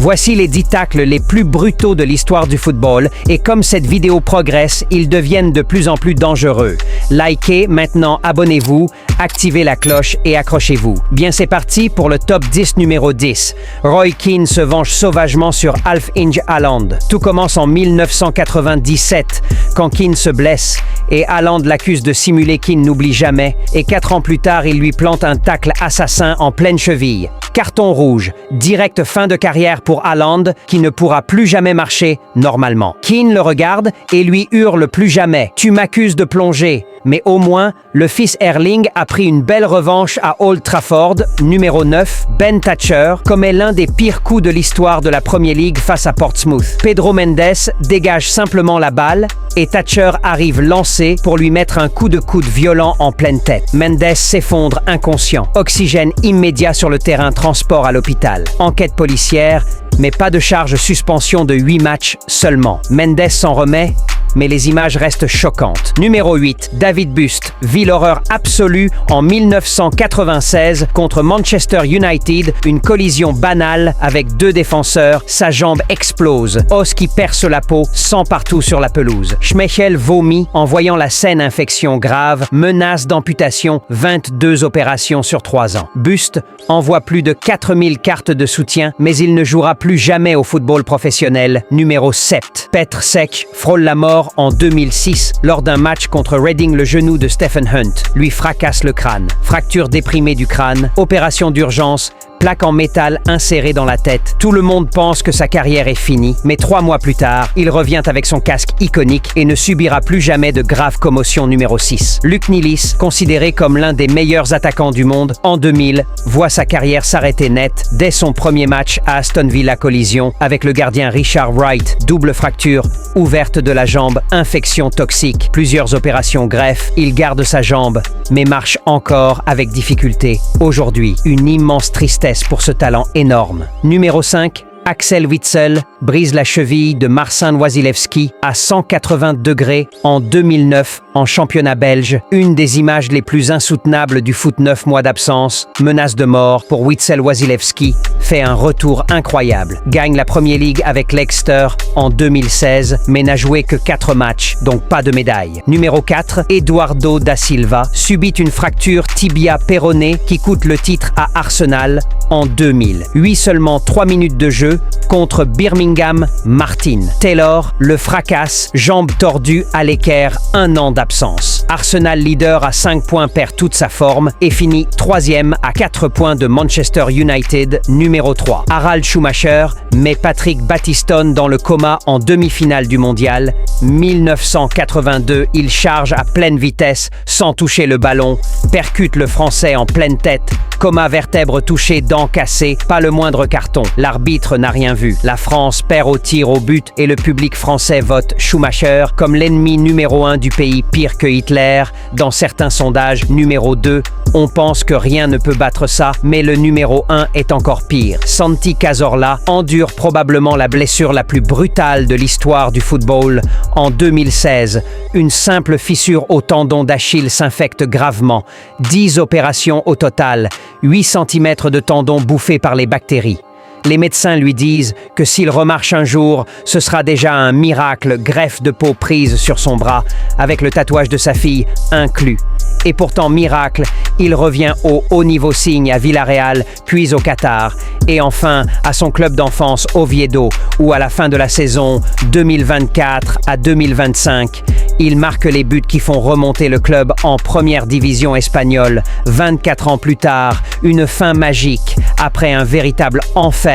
Voici les 10 tacles les plus brutaux de l'histoire du football et comme cette vidéo progresse, ils deviennent de plus en plus dangereux. Likez, maintenant abonnez-vous, activez la cloche et accrochez-vous. Bien c'est parti pour le top 10 numéro 10. Roy Keane se venge sauvagement sur Alf Inge Haaland. Tout commence en 1997 quand Keane se blesse et Haaland l'accuse de simuler Keane n'oublie jamais et 4 ans plus tard il lui plante un tacle assassin en pleine cheville. Carton rouge, direct fin de carrière pour Haaland qui ne pourra plus jamais marcher normalement. Keane le regarde et lui hurle plus jamais « Tu m'accuses de plonger ». Mais au moins, le fils Erling a pris une belle revanche à Old Trafford. Numéro 9, Ben Thatcher commet l'un des pires coups de l'histoire de la Premier League face à Portsmouth. Pedro Mendes dégage simplement la balle et Thatcher arrive lancé pour lui mettre un coup de coude violent en pleine tête. Mendes s'effondre inconscient. Oxygène immédiat sur le terrain, transport à l'hôpital. Enquête policière, mais pas de charge, suspension de 8 matchs seulement. Mendes s'en remet, mais les images restent choquantes. Numéro 8, David Busst vit l'horreur absolue en 1996 contre Manchester United, une collision banale avec 2 défenseurs, sa jambe explose, os qui perce la peau, sang partout sur la pelouse. Schmeichel vomit en voyant la scène, infection grave, menace d'amputation, 22 opérations sur 3 ans. Busst envoie plus de 4000 cartes de soutien, mais il ne jouera plus jamais au football professionnel. Numéro 7, Petr Cech frôle la mort en 2006 lors d'un match contre Reading. Le genou de Stephen Hunt lui fracasse le crâne. Fracture déprimée du crâne, opération d'urgence, plaque en métal insérée dans la tête. Tout le monde pense que sa carrière est finie, mais 3 mois plus tard, il revient avec son casque iconique et ne subira plus jamais de grave commotion. Numéro 6. Luc Nilis, considéré comme l'un des meilleurs attaquants du monde, en 2000, voit sa carrière s'arrêter net dès son premier match à Aston Villa. Collision avec le gardien Richard Wright, double fracture ouverte de la jambe, infection toxique, plusieurs opérations greffe. Il garde sa jambe, mais marche encore avec difficulté. Aujourd'hui, une immense tristesse pour ce talent énorme. Numéro 5. Axel Witsel brise la cheville de Marcin Wasilewski à 180 degrés en 2009 en championnat belge. Une des images les plus insoutenables du foot. 9 mois d'absence, menace de mort pour Witsel. Wasilewski fait un retour incroyable. Gagne la Premier League avec Leicester en 2016, mais n'a joué que 4 matchs, donc pas de médaille. Numéro 4, Eduardo da Silva subit une fracture tibia-péroné qui coûte le titre à Arsenal en 2000. Seulement 3 minutes de jeu contre Birmingham. Martin Taylor le fracasse, jambe tordue à l'équerre, 1 an d'absence. Arsenal leader à 5 points perd toute sa forme et finit 3e à 4 points de Manchester United. Numéro 3. Harald Schumacher met Patrick Battiston dans le coma en demi-finale du mondial. 1982, il charge à pleine vitesse sans toucher le ballon, percute le Français en pleine tête, coma, vertèbre touchée, dents cassées, pas le moindre carton. L'arbitre n'a rien vu. La France perd au tir au but et le public français vote Schumacher comme l'ennemi numéro 1 du pays, pire que Hitler. Dans certains sondages, numéro 2, on pense que rien ne peut battre ça, mais le numéro 1 est encore pire. Santi Cazorla endure probablement la blessure la plus brutale de l'histoire du football. En 2016, une simple fissure au tendon d'Achille s'infecte gravement. 10 opérations au total, 8 cm de tendon bouffés par les bactéries. Les médecins lui disent que s'il remarche un jour, ce sera déjà un miracle, greffe de peau prise sur son bras, avec le tatouage de sa fille inclus. Et pourtant, miracle, il revient au haut niveau signe à Villarreal, puis au Qatar, et enfin à son club d'enfance Oviedo, où à la fin de la saison 2024 à 2025, il marque les buts qui font remonter le club en première division espagnole. 24 ans plus tard, une fin magique, après un véritable enfer.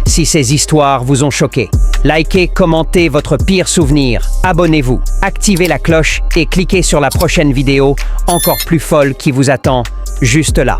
Si ces histoires vous ont choqué, likez, commentez votre pire souvenir, abonnez-vous, activez la cloche et cliquez sur la prochaine vidéo encore plus folle qui vous attend juste là.